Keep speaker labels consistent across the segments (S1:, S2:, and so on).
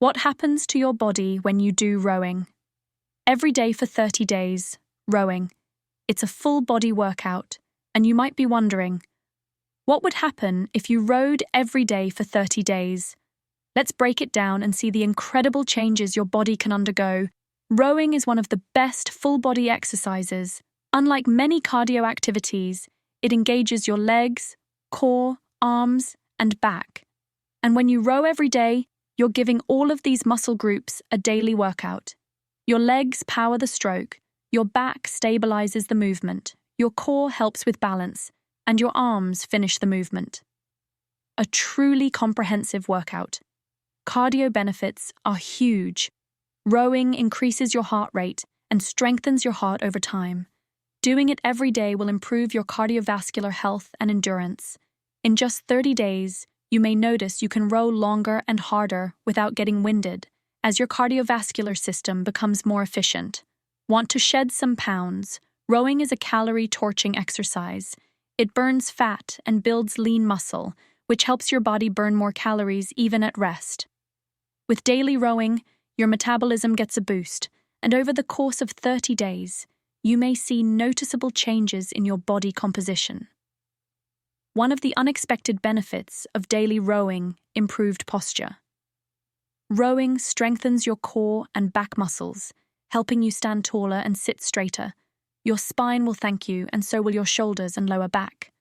S1: What happens to your body when you do rowing? Every day for 30 days, rowing. It's a full body workout, and you might be wondering, what would happen if you rowed every day for 30 days? Let's break it down and see the incredible changes your body can undergo. Rowing is one of the best full-body exercises. Unlike many cardio activities, it engages your legs, core, arms, and back. And when you row every day, you're giving all of these muscle groups a daily workout. Your legs power the stroke, your back stabilizes the movement, your core helps with balance, and your arms finish the movement. A truly comprehensive workout. Cardio benefits are huge. Rowing increases your heart rate and strengthens your heart over time. Doing it every day will improve your cardiovascular health and endurance. In just 30 days, you may notice you can row longer and harder without getting winded, as your cardiovascular system becomes more efficient. Want to shed some pounds? Rowing is a calorie-torching exercise. It burns fat and builds lean muscle, which helps your body burn more calories even at rest. With daily rowing, your metabolism gets a boost, and over the course of 30 days, you may see noticeable changes in your body composition. One of the unexpected benefits of daily rowing, improved posture. Rowing strengthens your core and back muscles, helping you stand taller and sit straighter. Your spine will thank you, and so will your shoulders and lower back.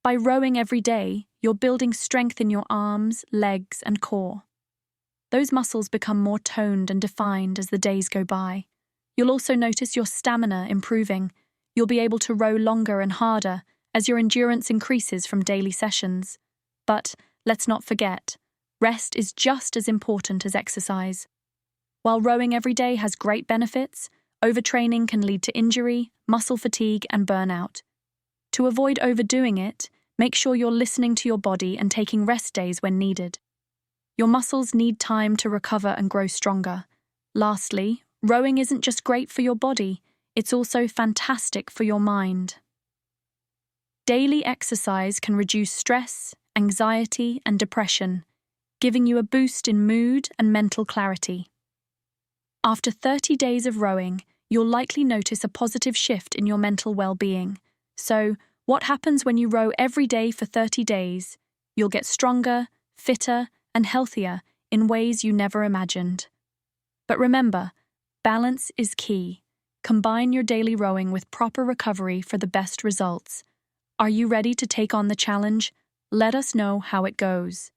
S1: By rowing every day, you're building strength in your arms, legs, and core. Those muscles become more toned and defined as the days go by. You'll also notice your stamina improving. You'll be able to row longer and harder as your endurance increases from daily sessions. But let's not forget, rest is just as important as exercise. While rowing every day has great benefits, overtraining can lead to injury, muscle fatigue, and burnout. To avoid overdoing it, make sure you're listening to your body and taking rest days when needed. Your muscles need time to recover and grow stronger. Lastly, rowing isn't just great for your body, it's also fantastic for your mind. Daily exercise can reduce stress, anxiety, and depression, giving you a boost in mood and mental clarity. After 30 days of rowing, you'll likely notice a positive shift in your mental well-being. So, what happens when you row every day for 30 days? You'll get stronger, fitter, and healthier in ways you never imagined. But remember, balance is key. Combine your daily rowing with proper recovery for the best results. Are you ready to take on the challenge? Let us know how it goes.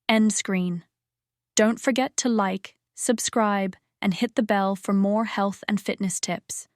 S1: End screen. Don't forget to like, subscribe, and hit the bell for more health and fitness tips.